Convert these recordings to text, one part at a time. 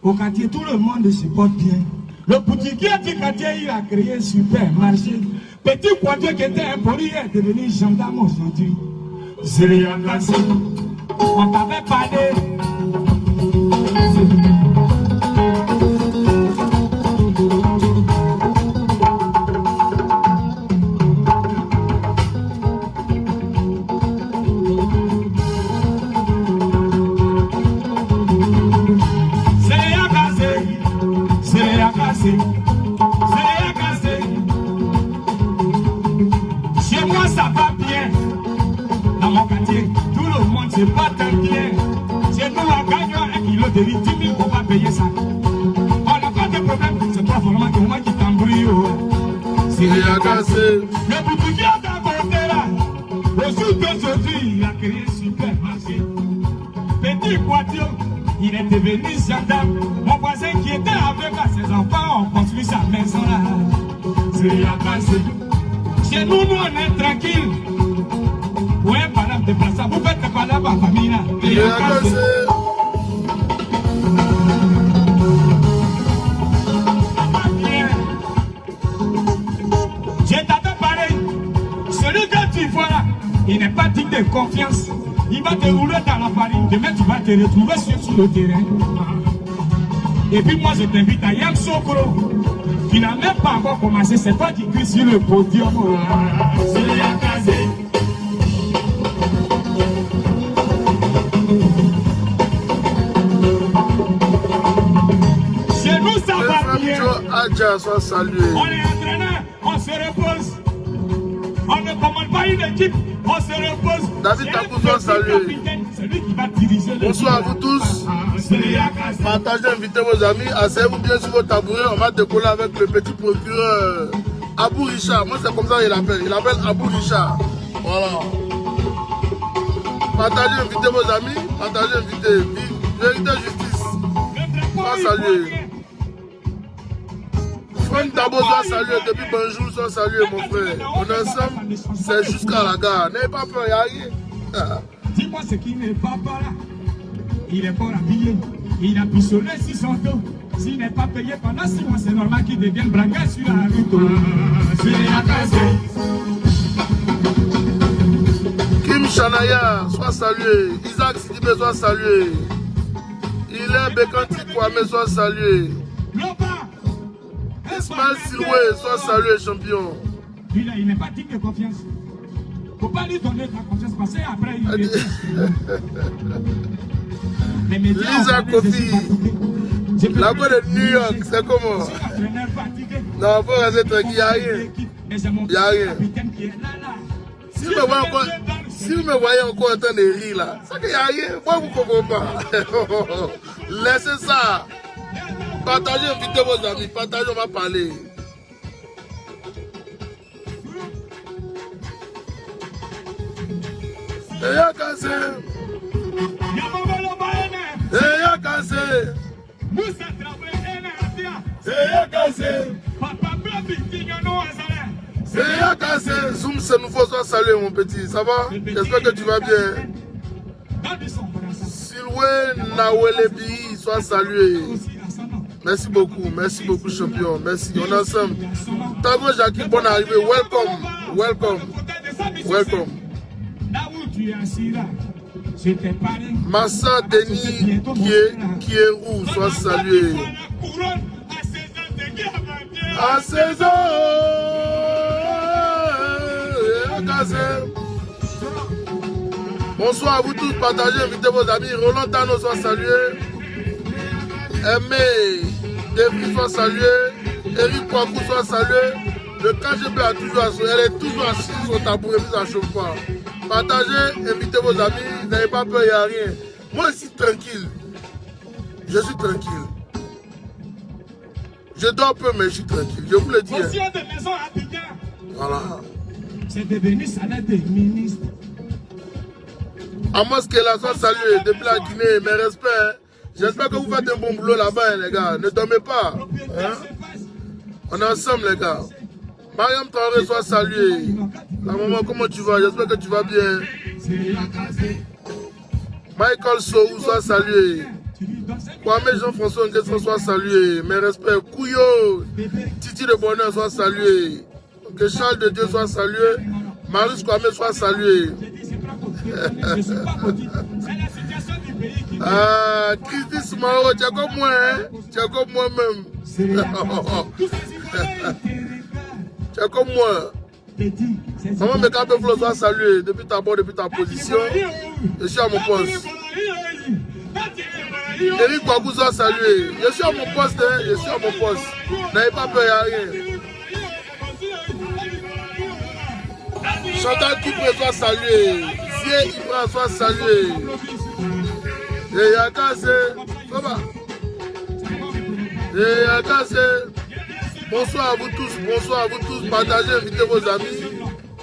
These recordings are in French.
Au quartier, tout le monde se porte bien. Le boutiquier du quartier, il a créé un supermarché. Petit poitier qui était impoli est devenu gendarme aujourd'hui. C'est les Yangassi. On t'avait parlé. Chez moi ça va bien. Dans mon quartier, tout le monde se bat bien. Chez nous, on gagne 1 kilo de riz, 10 000, on va payer ça. On n'a pas de problème, c'est pas vraiment que moi qui t'embrouille. C'est le boutiquier d'un côté là. Au jour d'aujourd'hui, il a créé un supermarché. Petit poitier, il est devenu gendarme. Mon voisin qui était avec ses enfants ont construit sa maison là. C'est Yakasé. Chez nous, on est tranquille. Ouais, madame de place, vous faites pas la famille là. C'est Yakasé. J'ai t'attends pareil. Celui que tu vois là, il n'est pas digne de confiance. Il va te rouler dans la farine. Demain, tu vas te retrouver sur le terrain. Et puis moi, je t'invite à Yang Sokro, qui n'a même pas encore commencé. C'est toi qui crie sur le podium. C'est Yakasé. Chez nous, ça va bien. On est entraîné, on se repose. On ne commande pas une équipe, on se repose. David Takouzo, salut. Bonsoir à vous tous. Partagez, invitez vos amis. Asseyez-vous bien sur vos tabourets. On va décoller avec le petit procureur Abou Richard. Moi, c'est comme ça qu'il appelle. Il appelle Abou Richard. Voilà. Partagez, invitez vos amis. Partagez, invitez. Vérité, justice. On va saluer. Franck Dabo soit salué, depuis bonjour soit salué mon frère. On est ensemble, c'est jusqu'à la gare. N'ayez pas peur, il n'y a rien. Dis-moi ce qui n'est pas là. Il est fort habillé, il a pissonné sur son dos. S'il n'est pas payé pendant 6 mois, c'est normal qu'il devienne bragueur sur la route. C'est Yakasé. Kim Chanaya, soit salué. Isaac Sidibé, soit salué. Hilaire Bekanti Kwame, soit salué. Ismaël Silwe, soit salué, champion. Lui là, il n'est pas digne de confiance. Il ne faut pas lui donner de la confiance parce qu'après il est. Lisa Kofi, la voix de New York, c'est comment? Non, il faut rester tranquille, il n'y a rien. Il n'y a rien. Si vous me voyez encore en train de rire là, c'est qu'il n'y a rien. Moi, vous ne comprenez pas. Laissez ça. Partagez, invitez vos amis, partagez, on va parler. Et Yakasé. Et Yakasé. Et Yakasé. Et Yakasé. Zoom, c'est nouveau, sois salué mon petit, ça va? J'espère que tu vas bien. Silwe Nawelebi, sois salué. Merci beaucoup champion, merci, on est ensemble. Tago Jackie, bonne arrivée, welcome. Massa Denis Kierou, soit salué. À 16 ans, bonsoir à vous tous, partagez, invitez vos amis. Roland Tano, soit salué. Aimé, David soit salué, Eric Kwaku soit salué, le KGB a toujours assuré, elle est toujours assise sur le tabouret, ça ne chauffe pas. Partagez, invitez vos amis, n'ayez pas peur, il n'y a rien. Moi je suis tranquille, je dors peu mais je suis tranquille, je vous le dis. Voilà. C'est devenu salaire des ministres. Amos Kela soit salué, depuis la Guinée, mes respects. J'espère que vous faites un bon boulot là-bas, les gars. Ne dormez pas. Hein? On est ensemble, les gars. Mariam Traoré, soit salué. La maman, comment tu vas? J'espère que tu vas bien. Michael Sou, soit salué. Kwame Jean-François Nguesson soit salué. Mes respects. Kouyo, Titi de Bonheur soit salué. Que Charles de Dieu soit salué. Marius Kwame soit salué. Ah, Christy Mao, tu es comme moi, hein? Tu es comme moi-même. Tu es comme moi. Maman Mekabe Flo soit salué depuis ta position. Je suis à mon poste. Eric Bagou soit salué. Je suis à mon poste, hein? Je suis à mon poste. N'ayez pas peur, il n'y a rien. Chantal Kipré soit salué. Zie Ibra soit salué. Et Yakase. Ça va? Et Yakase. Bonsoir à vous tous. Bonsoir à vous tous. Partagez, invitez vos amis.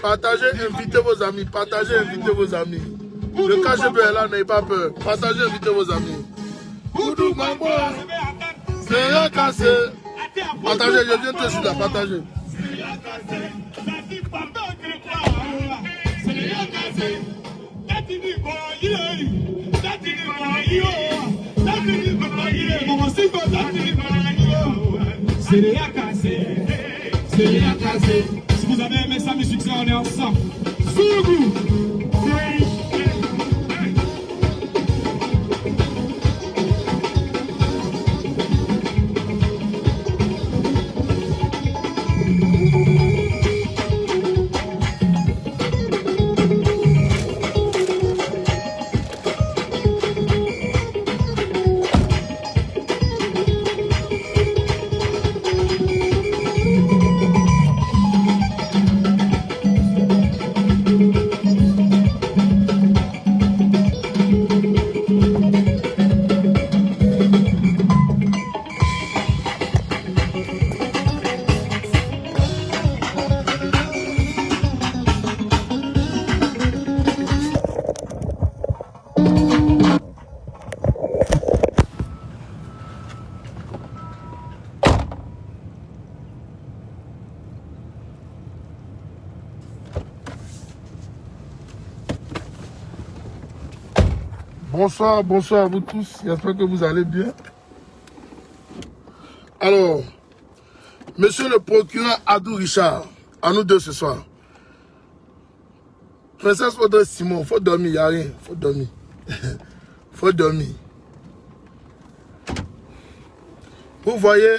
Partagez, invitez vos amis. Partagez, invitez vos amis. Le KGB est là, n'ayez pas peur. Partagez, invitez vos amis. Koudou Mambo. C'est Yakase. Partagez, je viens tout de suite là. Partagez. Si vous avez aimé ça, mes succès, on est ensemble. Sougou. Bonsoir, bonsoir à vous tous. J'espère que vous allez bien. Alors, monsieur le procureur Adou Richard, à nous deux ce soir. Princesse Audrey Simon, faut dormir, il n'y a rien. Faut dormir. Faut dormir. Vous voyez,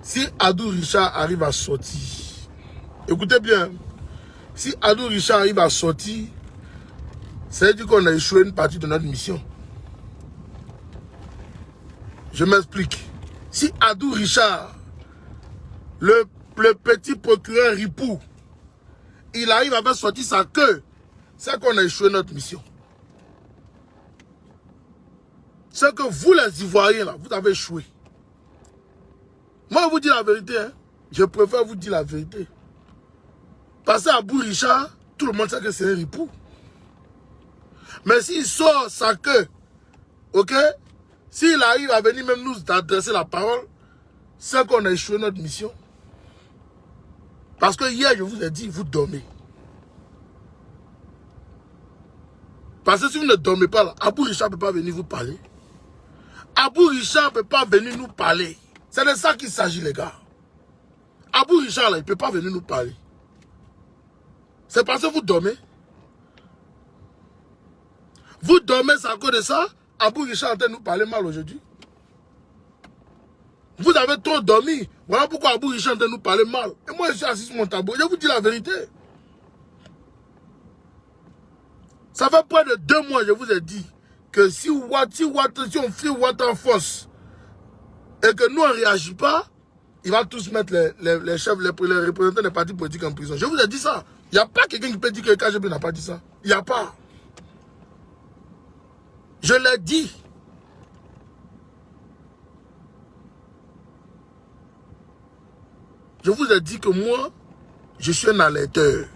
si Adou Richard arrive à sortir, écoutez bien, si Adou Richard arrive à sortir, ça veut dire qu'on a échoué une partie de notre mission. Je m'explique. Si Adou Richard, le petit procureur Ripou, il arrive à faire sortir sa queue, c'est qu'on a échoué notre mission. C'est que vous, les Ivoiriens, là, vous avez échoué. Moi, je vous dis la vérité. Hein. Je préfère vous dire la vérité. Parce qu'à Adou Richard, tout le monde sait que c'est un Ripou. Mais s'il sort sa queue, ok, s'il arrive à venir même nous adresser la parole, c'est qu'on a échoué notre mission. Parce que hier, je vous ai dit, vous dormez. Parce que si vous ne dormez pas là, Adou Richard ne peut pas venir vous parler. Adou Richard ne peut pas venir nous parler. C'est de ça qu'il s'agit, les gars. Adou Richard, là, il ne peut pas venir nous parler. C'est parce que vous dormez. Vous dormez, c'est à cause de ça. Adou Richard est en train de nous parler mal aujourd'hui. Vous avez trop dormi. Voilà pourquoi Adou Richard est en train de nous parler mal. Et moi, je suis assis sur mon tableau. Je vous dis la vérité. Ça fait près de 2 mois, je vous ai dit, que si on fait Watt en force et que nous, on ne réagit pas, il va tous mettre les chefs, les représentants des partis politiques en prison. Je vous ai dit ça. Il n'y a pas quelqu'un qui peut dire que le KGB n'a pas dit ça. Il n'y a pas. Je l'ai dit. Je vous ai dit que moi, je suis un alerteur.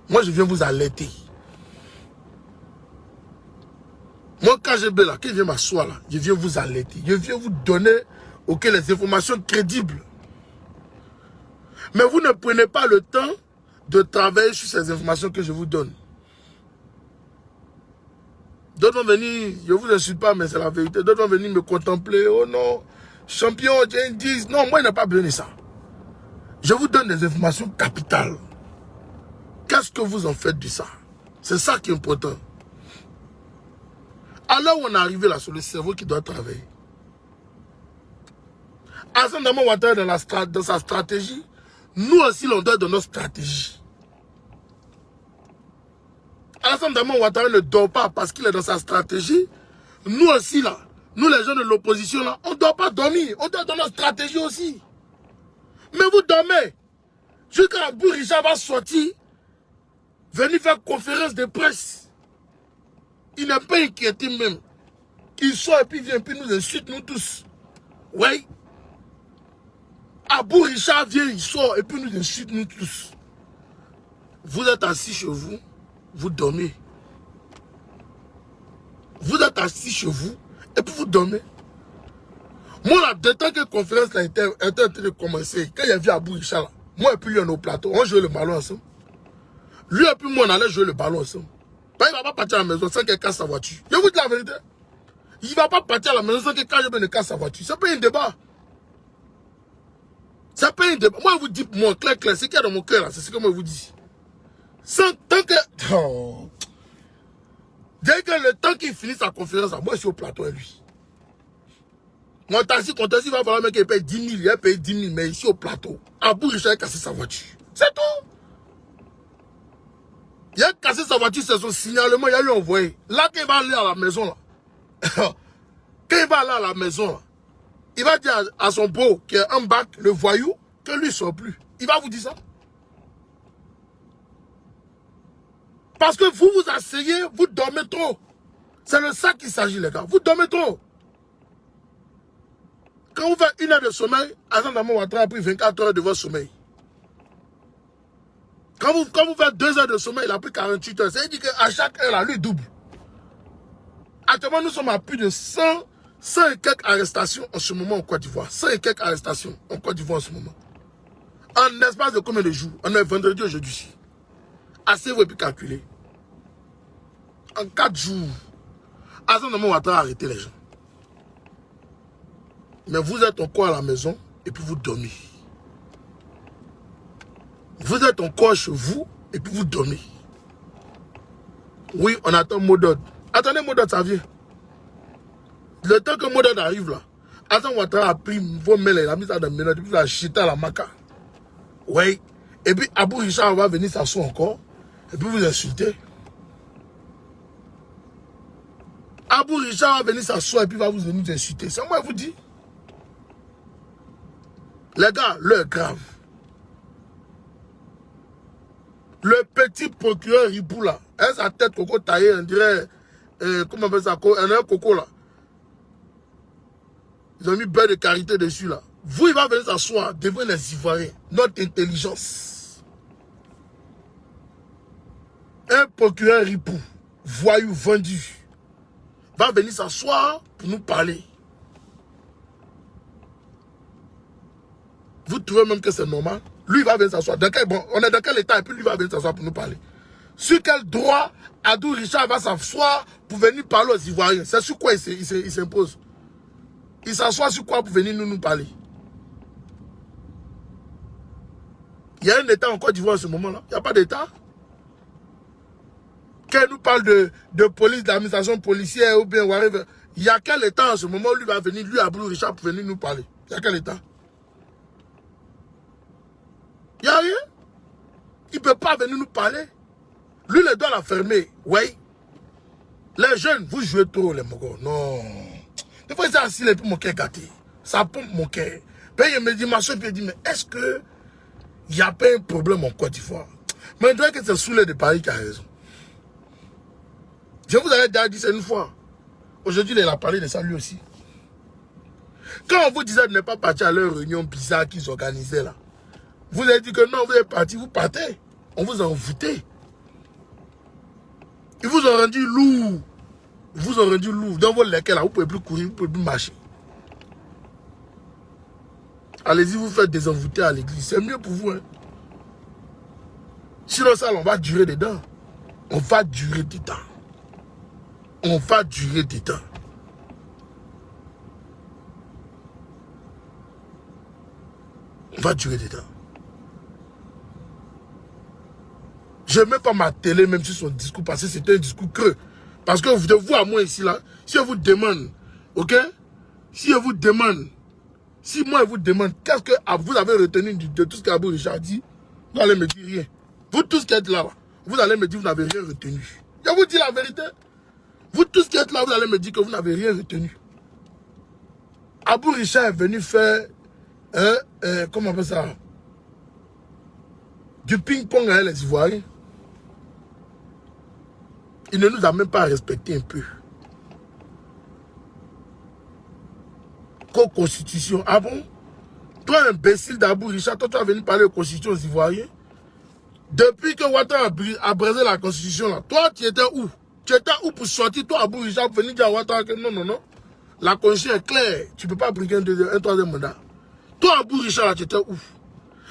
Moi, je viens vous alerter. Moi, KGB, là, qui vient m'asseoir, là, je viens vous alerter. Je viens vous donner les informations crédibles. Mais vous ne prenez pas le temps de travailler sur ces informations que je vous donne. D'autres vont venir, je ne vous insulte pas, mais c'est la vérité. D'autres vont venir me contempler. Oh non, champion, j'ai 10. Non, moi, il n'a pas besoin de ça. Je vous donne des informations capitales. Qu'est-ce que vous en faites de ça? C'est ça qui est important. Alors on est arrivé là sur le cerveau qui doit travailler. Alassane Draman Ouattara dans sa stratégie, nous aussi l'on doit dans notre stratégie. Alassane Draman Ouattara ne dort pas parce qu'il est dans sa stratégie. Nous aussi là, nous les gens de l'opposition là, on ne doit pas dormir, on doit dans notre stratégie aussi. Mais vous dormez. Jusqu'à Abou Richard va sortir, venir faire conférence de presse. Il n'est pas inquiété même. Il sort et puis vient, puis nous insulte nous tous. Oui. Abou Richard vient, il sort et puis nous insulte nous tous. Vous êtes assis chez vous, vous dormez. Vous êtes assis chez vous et puis vous dormez. Moi là, dès que la conférence là était en train de commencer, quand il y a vu Abou Richard là, moi et puis lui on est au plateau, on jouait le ballon ensemble. Lui et puis moi on allait jouer le ballon ensemble. Il ne va pas partir à la maison sans qu'il casse sa voiture. Je vous dis la vérité. Il ne va pas partir à la maison sans qu'il casse sa voiture. Ce n'est pas un débat. Ce n'est pas un débat. Moi, je vous dis, moi, clair, ce qu'il y a dans mon cœur, c'est ce que moi je vous dis. Tant que... Oh. Dès que le temps qu'il finit sa conférence, moi, je suis au plateau et lui. Mon taxi, il va falloir qu'il paye 10 000, il paye 10 000, mais ici au plateau. Abou Richard a cassé sa voiture. C'est tout. Il a cassé sa voiture, c'est son signalement, il a lui envoyé. Là, quand il va aller à la maison, là, quand il va aller à la maison, là, il va dire à son beau qui est en bac, le voyou, que lui ne sort plus. Il va vous dire ça. Parce que vous vous asseyez, vous dormez trop. C'est de ça qu'il s'agit, les gars. Vous dormez trop. Quand vous faites 1 heure de sommeil, Alassane Draman Ouattara a pris 24 heures de votre sommeil. Quand vous faites 2 heures de sommeil, il a pris 48 heures. C'est-à-dire qu'à chaque heure, là, lui double. Actuellement, nous sommes à plus de 100 et quelques arrestations en ce moment en Côte d'Ivoire. 100 et quelques arrestations en Côte d'Ivoire en ce moment. En espace de combien de jours? On est vendredi aujourd'hui. Assez-vous et puis calculer. En 4 jours, Alassane Draman Ouattara a arrêté les gens. Mais vous êtes encore à la maison et puis vous dormez. Vous êtes encore chez vous et puis vous dormez. Oui, on attend mot d'ordre. Attendez, mot d'ordre, ça vient. Le temps que mot d'ordre arrive là, Alassane Ouattara a pris vos mails, il a mis ça dans mes notes, et puis il a jeté à la maca. Oui. Et puis Abou Richard va venir s'asseoir encore, et puis vous insulter. Abou Richard va venir s'asseoir et puis va vous venir insulter. C'est moi qui vous dis. Les gars, l'heure grave. Le petit procureur Ribou là, sa tête coco taillée, on dirait, comment on appelle ça, un coco là. Ils ont mis beurre de karité dessus là. Vous, il va venir s'asseoir devant les Ivoiriens, notre intelligence. Un procureur Ribou, voyou vendu, va venir s'asseoir pour nous parler. Vous trouvez même que c'est normal? Lui, il va venir s'asseoir. Bon, on est dans quel état et puis lui va venir s'asseoir pour nous parler. Sur quel droit Abou Richard va s'asseoir pour venir parler aux Ivoiriens? C'est sur quoi il s'impose? Il s'assoit sur quoi pour venir nous parler? Il y a un état en Côte d'Ivoire en ce moment-là. Il n'y a pas d'état. Quand il nous parle de police, d'administration policière ou bien whatever, il y a quel état en ce moment où lui va venir, lui Abou Richard, pour venir nous parler? Il y a quel état? Il n'y a rien. Il ne peut pas venir nous parler. Lui, il doit la fermer. Oui. Les jeunes, vous jouez trop, les mogos. Non. Des fois, c'est assis, et puis mon cœur gâté. Ça pompe mon cœur. Puis il me dit, ma soeur, il dit, mais est-ce que il n'y a pas un problème en Côte d'Ivoire? Mais je dirais que c'est Souley de Paris qui a raison. Je vous avais déjà dit ça une fois. Aujourd'hui, il a parlé de ça lui aussi. Quand on vous disait de ne pas partir à leur réunion bizarre qu'ils organisaient là, vous avez dit que non, vous êtes parti, vous partez. On vous a envoûté. Ils vous ont rendu lourd. Ils vous ont rendu lourd. Dans vos lesquels là, vous ne pouvez plus courir, vous ne pouvez plus marcher. Allez-y, vous faites des envoûtés à l'église. C'est mieux pour vous. Hein. Sinon, ça, on va durer dedans. On va durer dedans. on va durer du temps. On va durer du temps. Je ne mets pas ma télé même sur son discours parce que c'était un discours creux. Parce que de vous à moi ici là, si je vous demande, ok? Si je vous demande, si moi je vous demande, qu'est-ce que vous avez retenu de tout ce qu'Abou Richard dit, vous allez me dire rien. Vous tous qui êtes là, vous allez me dire que vous n'avez rien retenu. Je vous dis la vérité. Vous tous qui êtes là, vous allez me dire que vous n'avez rien retenu. Abou Richard est venu faire, comment on appelle ça? Du ping-pong avec les Ivoiriens. Il ne nous a même pas respecté un peu. Co-constitution. Ah bon? Toi, imbécile d'Abou Richard, toi, tu as venu parler de constitution aux Ivoiriens. Depuis que Ouattara a brisé la constitution, là, toi, tu étais où? Tu étais où pour sortir, toi, Abou Richard, pour venir dire à Ouattara que non, non, non. La constitution est claire. Tu ne peux pas briguer un troisième mandat. Toi, Abou Richard, là, tu étais où?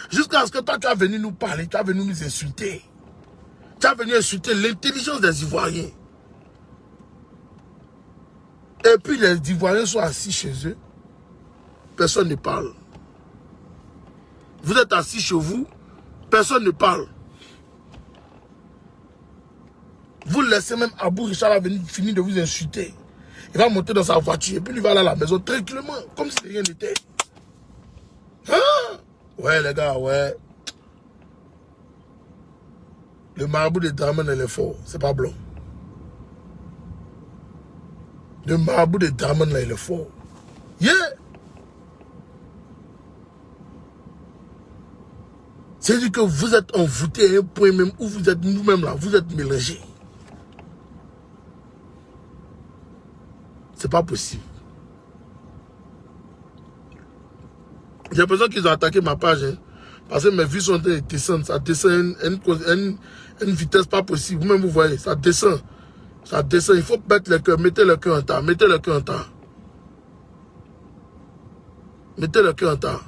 Jusqu'à ce que toi, tu as venu nous parler, tu as venu nous insulter. Tu as venu insulter l'intelligence des Ivoiriens. Et puis les Ivoiriens sont assis chez eux. Personne ne parle. Vous êtes assis chez vous, personne ne parle. Vous laissez même Abou Richard venir finir de vous insulter. Il va monter dans sa voiture et puis il va aller à la maison tranquillement, comme si rien n'était. Hein? Ouais les gars, ouais. Le marabout de Dramane, elle est fort, c'est pas blanc. Le marabout de Dramane, là, il est fort. Yeah! C'est-à-dire que vous êtes envoûtés à un point même où vous êtes nous-mêmes là, vous êtes mélangés. C'est pas possible. J'ai l'impression qu'ils ont attaqué ma page, hein, parce que mes vues sont descendent, ça descend à une vitesse pas possible. Vous-même vous voyez, ça descend. Ça descend, il faut mettre le cœur, mettez le cœur en temps, mettez le cœur en temps. Mettez le cœur en temps.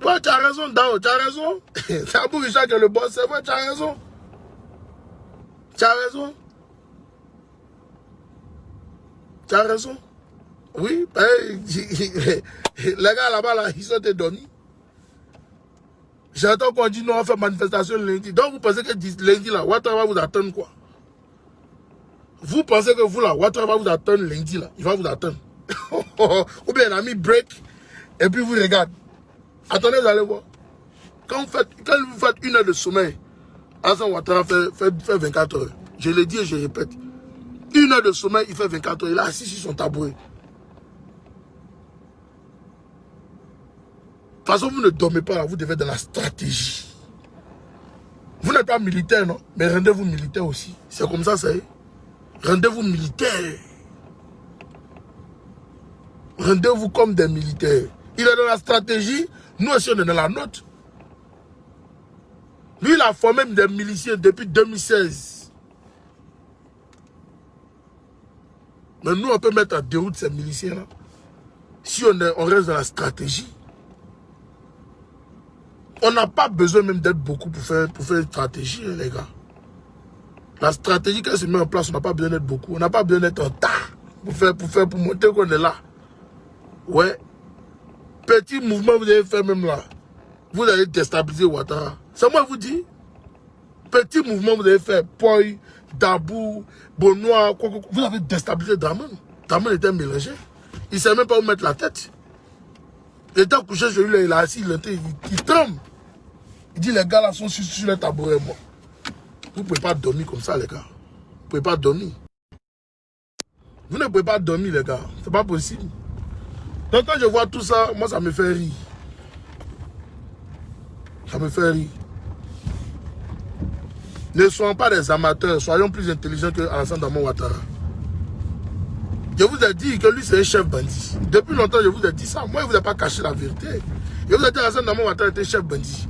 Ouais, tu as raison, Dao, tu as raison. C'est Abou Richard qui est le boss, c'est vrai, tu as raison. Tu as raison. Tu as raison. Oui, les gars là-bas, là, ils sont dormis. J'entends qu'on dit non, on va faire manifestation lundi. Donc vous pensez que lundi, là, Ouattara va vous attendre quoi? Vous pensez que vous, là, Ouattara va vous attendre lundi, là. Il va vous attendre. Ou bien il a mis break, et puis vous regardez. Attendez, vous allez voir. Quand vous faites 1 heure de sommeil, Alassane Ouattara fait 24 heures. Je le dis et je répète. 1 heure de sommeil, il fait 24 heures. Il est assis sur son tabouret. De toute façon, vous ne dormez pas là, vous devez être dans la stratégie. Vous n'êtes pas militaire, non? Mais rendez-vous militaire aussi. C'est comme ça, ça y est. Rendez-vous militaire. Rendez-vous comme des militaires. Il est dans la stratégie, nous aussi on est dans la note. Lui, il a formé des miliciens depuis 2016. Mais nous, on peut mettre en déroute ces miliciens-là. Si on reste dans la stratégie. On n'a pas besoin même d'être beaucoup pour faire une stratégie, les gars. La stratégie, quand elle se met en place, on n'a pas besoin d'être beaucoup. On n'a pas besoin d'être en tas pour montrer qu'on est là. Ouais. Petit mouvement, vous allez faire même là. Vous allez déstabiliser Ouattara. C'est moi qui vous dis. Petit mouvement, vous allez faire Poi, Dabou, Bonois, vous avez déstabilisé Dramane. Dramane était mélangé. Il ne sait même pas où mettre la tête. Il était couché sur lui, il est assis, il tremble. Il dit, les gars là sont sur le tabouret, moi. Vous ne pouvez pas dormir comme ça, les gars. Vous ne pouvez pas dormir. Vous ne pouvez pas dormir, les gars. C'est pas possible. Donc quand je vois tout ça, moi ça me fait rire. Ça me fait rire. Ne soyons pas des amateurs, soyons plus intelligents que Alassane Ouattara. Je vous ai dit que lui c'est un chef bandit. Depuis longtemps je vous ai dit ça. Moi je ne vous ai pas caché la vérité. Je vous ai dit que Alassane Ouattara était chef bandit.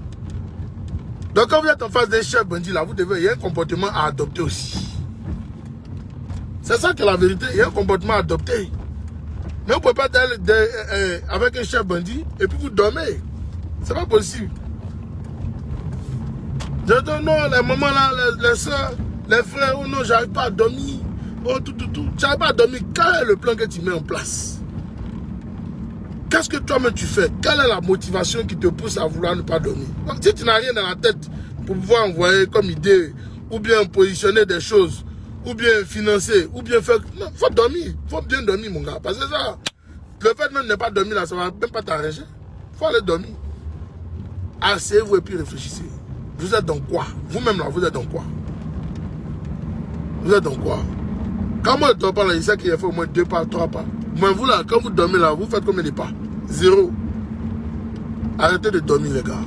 Donc quand vous êtes en face d'un chef bandit là, il y a un comportement à adopter aussi. C'est ça que la vérité, il y a un comportement à adopter. Mais vous ne pouvez pas être avec un chef bandit et puis vous dormez. C'est pas possible. Je dis non, les mamans là, les soeurs, Les frères, oh non, j'arrive pas à dormir. Oh, tout. Tu n'arrives pas à dormir. Quel est le plan que tu mets en place? Qu'est-ce que toi-même tu fais? Quelle est la motivation qui te pousse à vouloir ne pas dormir? Donc, si tu n'as rien dans la tête pour pouvoir envoyer comme idée, ou bien positionner des choses, ou bien financer, ou bien faire... Non, il faut dormir. Il faut bien dormir, mon gars. Parce que ça, le fait même de ne pas dormir là, ça ne va même pas t'arranger. Il faut aller dormir. Asseyez-vous et puis réfléchissez. Vous êtes dans quoi? Vous-même là, vous êtes dans quoi? Vous êtes dans quoi? Quand moi je dors pas là, il sait qu'il a fait au moins 2 pas, 3 pas. Mais vous là, quand vous dormez là, vous faites combien de pas? 0. Arrêtez de dormir les gars.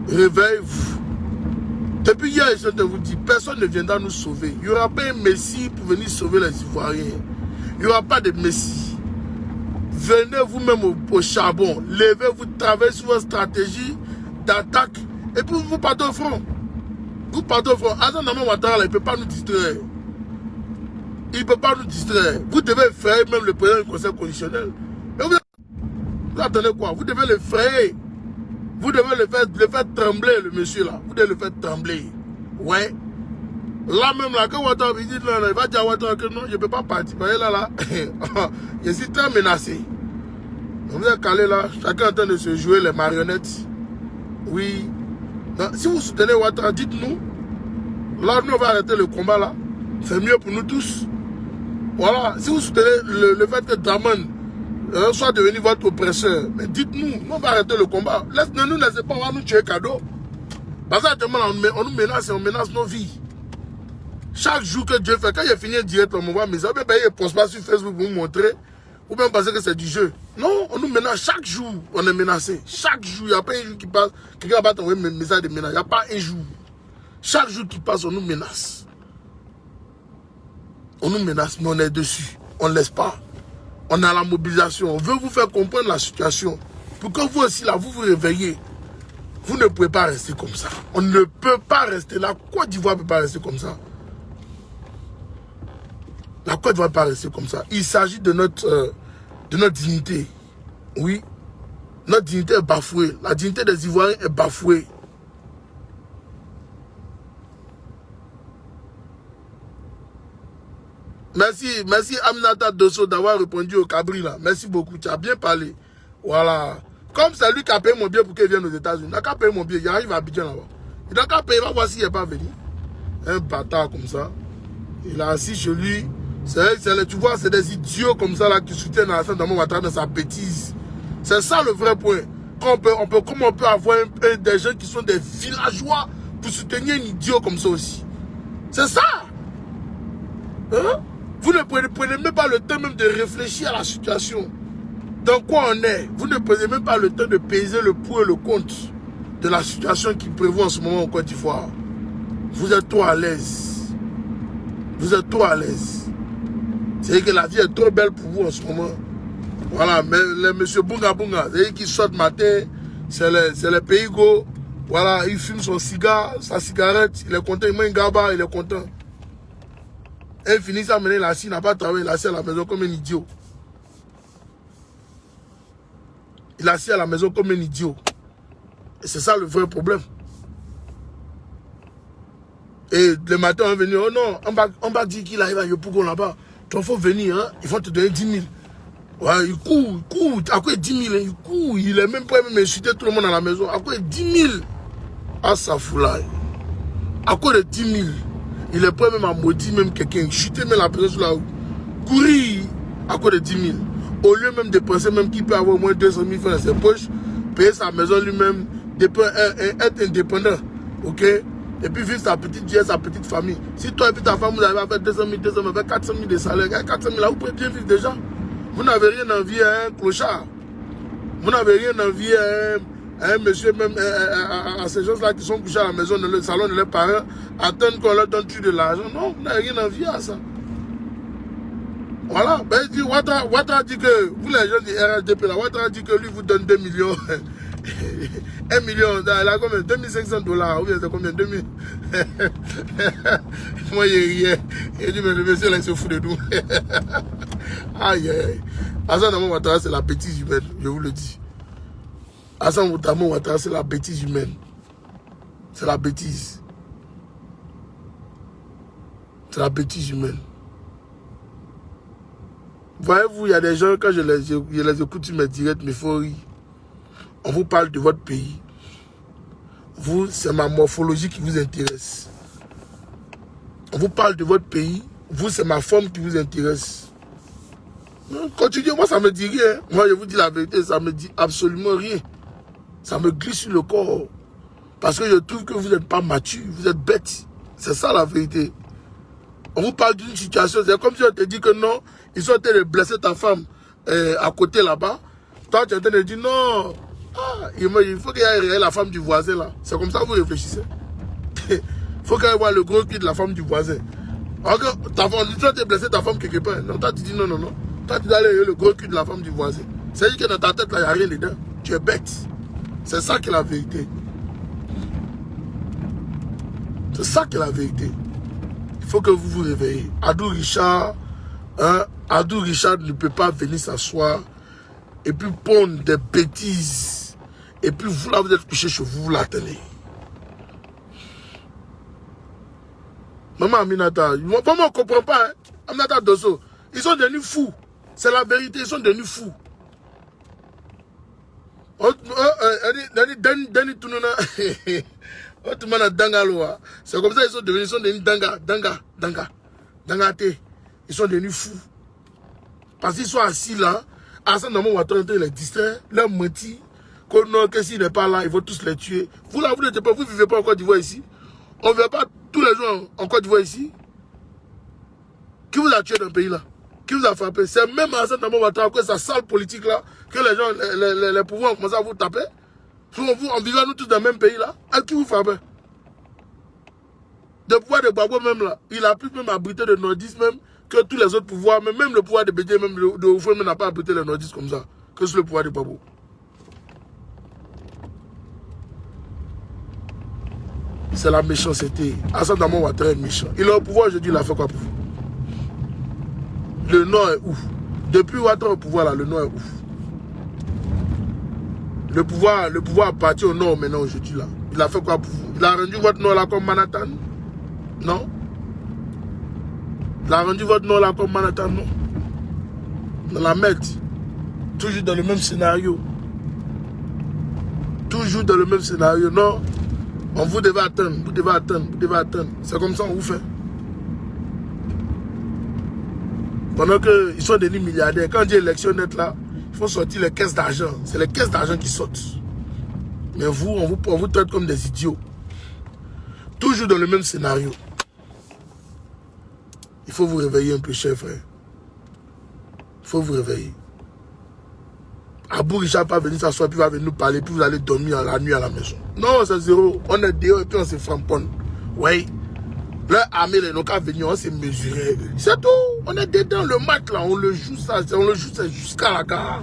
Réveillez-vous. Depuis hier, je vous dis, personne ne viendra nous sauver. Il n'y aura pas un messie pour venir sauver les Ivoiriens. Il n'y aura pas de messie. Venez vous-même au charbon. Levez-vous, travaillez sur votre stratégie d'attaque. Et puis vous partez au front. Vous partez au front. Hassan Dramane Ouattara, il ne peut pas nous distraire. Il ne peut pas nous distraire. Vous devez effrayer même le président du conseil constitutionnel. Mais vous attendez quoi? Vous devez le frayer. Vous devez le faire trembler, le monsieur là. Vous devez le faire trembler. Ouais. Là même là, quand Ouattara dit, non, il va dire à Ouattara que non, je ne peux pas partir. Vous voyez là, je suis très menacé. Vous êtes calé là, chacun est en train de se jouer les marionnettes. Oui. Non, si vous soutenez Ouattara, dites-nous. Là, nous, on va arrêter le combat là. C'est mieux pour nous tous. Voilà. Si vous soutenez le fait que Dramane soit devenu votre oppresseur, mais dites-nous, on va arrêter le combat. Ne nous laissez pas, on va nous tuer cadeau. Parce que on nous menace et on menace nos vies. Chaque jour que Dieu fait, quand il a fini direct, on m'envoie un message, il ne poste pas sur Facebook pour vous montrer, ou bien penser que c'est du jeu. Non, on nous menace chaque jour, on est menacé. Chaque jour, il n'y a pas un jour qui passe, quelqu'un va t'envoyer un message de menace. Il n'y a pas un jour. Chaque jour qui passe, on nous menace. On nous menace, mais on est dessus. On ne laisse pas. On a la mobilisation. On veut vous faire comprendre la situation. Pour que vous aussi, là, vous vous réveillez. Vous ne pouvez pas rester comme ça. On ne peut pas rester. La Côte d'Ivoire ne peut pas rester comme ça. La Côte d'Ivoire ne peut pas rester comme ça. Il s'agit de notre dignité. Oui. Notre dignité est bafouée. La dignité des Ivoiriens est bafouée. Merci Aminata Dosso d'avoir répondu au Cabri là. Merci beaucoup, tu as bien parlé. Voilà. Comme c'est lui qui a payé mon billet pour qu'il vienne aux États-Unis. Il n'a qu'à payer mon billet, il arrive à Abidjan là-bas. Il n'a qu'à payer, il va voir s'il n'est pas venu. Un bâtard comme ça. Il a assis chez lui. Tu vois, c'est des idiots comme ça là qui soutiennent Hassan Dramane Ouattara dans sa bêtise. C'est ça le vrai point. Comment on peut avoir des gens qui sont des villageois pour soutenir un idiot comme ça aussi. C'est ça. Hein? Vous ne prenez même pas le temps même de réfléchir à la situation. Dans quoi on est? Vous ne prenez même pas le temps de peser le pour et le contre de la situation qui prévaut en ce moment en Côte d'Ivoire. Vous êtes trop à l'aise. Vous êtes trop à l'aise. C'est que la vie est trop belle pour vous en ce moment. Voilà, mais les monsieur Bunga Bunga, c'est qui sortent matin, c'est les pays go. Voilà, il fume son cigare, sa cigarette, il est content, il met un gaba, il est content. Et il finit à mener la scie, il n'a pas travaillé, il a assis à la maison comme un idiot. Il a assis à la maison comme un idiot. Et c'est ça le vrai problème. Et le matin, on est venu, oh non, on va dire qu'il arrive à Yopougon là-bas. Il faut venir, hein, ils vont te donner 10 000. Ouais, il court, à quoi 10 000, il court, il est même prêt à insulter tout le monde à la maison. À quoi 10 000? Ah, ça fout là. À quoi de 10 000? Il est prêt même à maudire même quelqu'un, chuter même la personne sur la route. Courir à quoi de 10 000? Au lieu même de penser même qu'il peut avoir au moins 200 000 francs dans ses poches, payer sa maison lui-même, être indépendant, ok? Et puis vivre sa petite vie, sa petite famille. Si toi et puis ta femme, vous avez à faire 200 000, avec 400 000 de salaire, avec 400 000 là, vous pouvez bien vivre déjà. Vous n'avez rien envie à un clochard. Vous n'avez rien envie à un monsieur, même à ces gens-là qui sont couchés à la maison, dans le salon de leurs parents, attendent qu'on leur donne de l'argent. Non, vous n'avez rien envie à ça. Voilà. Ben, il dit, Ouattara dit que, vous les gens du RHDP là, Ouattara dit que lui vous donne 2 millions. 1 million, il a combien? 2500 $, ou bien c'est combien? 2000. Moi, il dit, mais le monsieur là, il se fout de nous. Aïe, aïe. Hassan Dramane Ouattara, c'est la bêtise humaine, je vous le dis. Hassan Dramane Ouattara, c'est la bêtise humaine. C'est la bêtise. C'est la bêtise humaine. Voyez-vous, il y a des gens, quand je les écoute sur mes directs, mes fories, on vous parle de votre pays. Vous, c'est ma morphologie qui vous intéresse. On vous parle de votre pays. Vous, c'est ma forme qui vous intéresse. Continuez, moi, ça me dit rien. Moi, je vous dis la vérité, ça me dit absolument rien. Ça me glisse sur le corps. Parce que je trouve que vous n'êtes pas mature, vous êtes bête. C'est ça la vérité. On vous parle d'une situation, c'est comme si on te dit que non, ils sont en train de blesser ta femme à côté là-bas. Toi, tu es en train de dire non, il faut qu'il y ait la femme du voisin là. C'est comme ça que vous réfléchissez. Il faut qu'il y ait le gros cul de la femme du voisin. Alors que ta femme, tu as blessé ta femme quelque part. Non, toi tu dis non. Toi tu dois aller le gros cul de la femme du voisin. C'est-à-dire que dans ta tête là, il n'y a rien dedans. Tu es bête. C'est ça qui est la vérité. C'est ça qui est la vérité. Il faut que vous vous réveillez. Adou Richard ne peut pas venir s'asseoir et puis pondre des bêtises. Et puis vous là, vous êtes couché chez vous, la télé. Maman Aminata, vraiment on ne comprend pas. Hein? Aminata Dosso, ils sont devenus fous. C'est la vérité, ils sont devenus fous. C'est comme ça ils sont devenus dangaté. Ils sont devenus fous. Parce qu'ils sont assis là, à ce moment où on les distrait, leur menti, que s'il n'est pas là, ils vont tous les tuer. Vous là, vous n'êtes pas, vous ne vivez pas en Côte d'Ivoire ici. On ne vient pas tous les jours en Côte d'Ivoire ici. Qui vous a tué dans le pays là? Qui vous a frappé? C'est même à ce moment où on sa sale politique là, que les gens, les pouvoirs ont commencé à vous taper. En vivant nous tous dans le même pays là, à qui vous frappez? Le pouvoir de Gbagbo même là, il a pu même abriter le nordisme même que tous les autres pouvoirs, mais même le pouvoir de Bédié, même de Oufoué n'a pas abrité le nordisme comme ça, que c'est le pouvoir de Gbagbo. C'est la méchanceté. Assane Dramane Ouattara est méchant. Il est au pouvoir aujourd'hui, il a fait quoi pour vous? Le Nord est ouf. Depuis Ouattara au pouvoir là, le Nord est ouf. Le pouvoir appartient au Nord maintenant aujourd'hui là. Il a fait quoi pour vous? Il a rendu votre Nord là comme Manhattan? Non? Il a rendu votre Nord là comme Manhattan? Non? Dans la merde. Toujours dans le même scénario. Toujours dans le même scénario. Non? Vous devez attendre, vous devez attendre, vous devez attendre. C'est comme ça qu'on vous fait. Pendant qu'ils sont devenus milliardaires, quand on dit élection nette là, il faut sortir les caisses d'argent. C'est les caisses d'argent qui sortent. Mais vous, on vous traite comme des idiots. Toujours dans le même scénario. Il faut vous réveiller un peu, cher frère. Il faut vous réveiller. Abou Richard pas venir s'asseoir, puis va venir nous parler, puis vous allez dormir la nuit à la maison. Non, c'est zéro. On est dehors et puis on se framponne. Oui. Leur armée, les n'ont qu'à venir, on s'est mesuré. C'est tout. On est dedans, le match là, on le joue ça, jusqu'à la gare.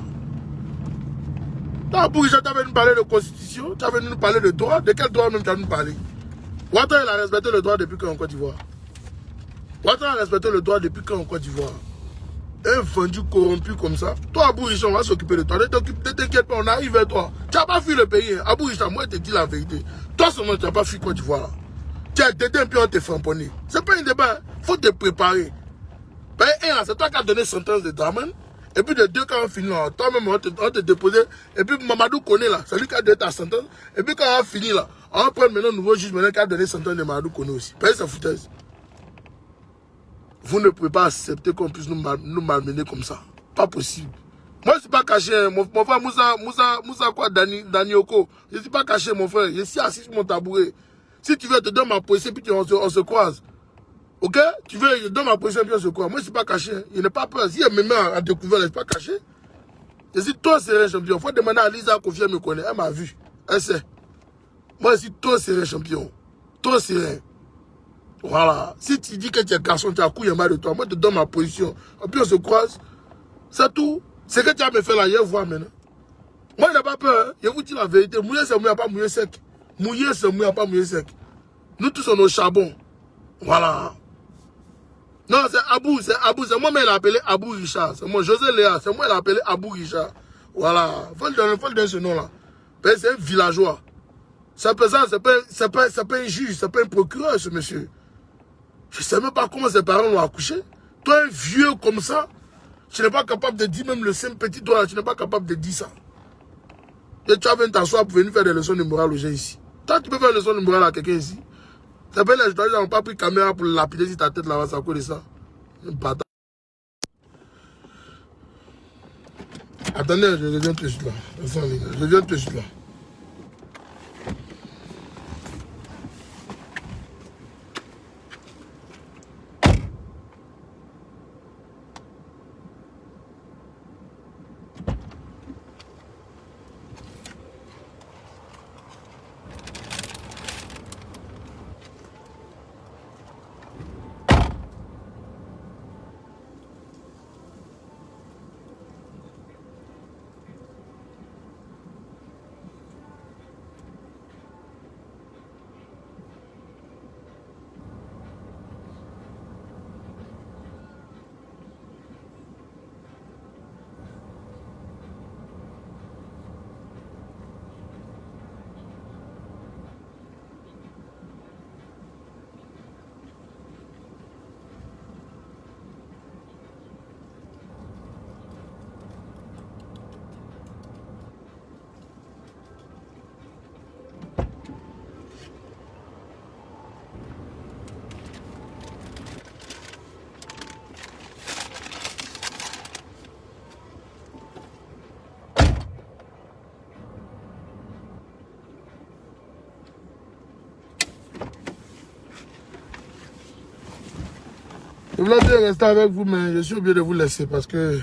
Abou Richard, tu as venu nous parler de constitution, tu as venu nous parler de droit. De quel droit même tu as nous parler? Ouattara, il a respecté le droit depuis quand en Côte d'Ivoire? Ouattara a respecté le droit depuis quand en Côte d'Ivoire? Un vendu corrompu comme ça. Toi, Abou Richard, on va s'occuper de toi. Ne t'inquiète pas, on arrive vers toi. Tu n'as pas fui le pays. Hein. Abou Richard, moi, je te dis la vérité. Toi seulement, tu n'as pas fui Côte d'Ivoire. Tu as dédé un peu, on te framponné. Ce n'est pas un débat. Il faut te préparer. C'est toi qui as donné sentence de Dramane. Et puis de deux, quand on finit, toi-même, on te déposé. Et puis Mamadou Koné, là, c'est lui qui a donné ta sentence. Et puis quand on a fini, là, on va prendre maintenant un nouveau juge qui a donné sentence de Mamadou Koné aussi. Payez sa foutaise. Vous ne pouvez pas accepter qu'on puisse nous malmener comme ça. Pas possible. Moi, je ne suis pas caché. Mon frère Moussa quoi, Danioko. Je ne suis pas caché, mon frère. Je suis assis sur mon tabouret. Si tu veux, je te donne ma position, puis on se croise. Ok? Tu veux, je te donne ma position, puis on se croise. Moi, je ne suis pas caché. Je n'ai pas peur. Si elle me met à découvert, je ne suis pas caché. Je suis toi, c'est un champion. Il faut demander à Lisa Kofi, elle me connaît. Elle m'a vu. Elle sait. Moi, je suis toi, c'est un champion. Toi, c'est un. Voilà. Si tu dis que tu es garçon, tu as couillé mal de toi, moi je te donne ma position. Et puis on se croise. C'est tout. C'est que tu as me fait là, je vois maintenant. Moi je n'ai pas peur. Hein. Je vous dis la vérité. Mouiller c'est mouiller, pas mouiller sec. Mouiller c'est mouiller, pas mouiller sec. Nous tous on est au charbon. Voilà. Non, c'est Abou. C'est moi mais il a appelé Abou Richard. C'est moi, José Léa. C'est moi il a appelé Abou Richard. Voilà. Faut le donner ce nom là. C'est un villageois. C'est pas un juge, c'est pas un procureur ce monsieur. Je ne sais même pas comment ses parents l'ont accouché. Toi, un vieux comme ça, tu n'es pas capable de dire, même le simple petit doigt, tu n'es pas capable de dire ça. Et tu as venu t'asseoir pour venir faire des leçons de morale aux gens ici. Toi, tu peux faire une leçon de morale à quelqu'un ici. Ça fait les gens n'ont pas pris caméra pour lapider si ta tête là-bas, ça cause de ça. Attendez, je reviens tout de suite là. Je viens tout de suite là. Je voulais bien rester avec vous, mais je suis obligé de vous laisser parce que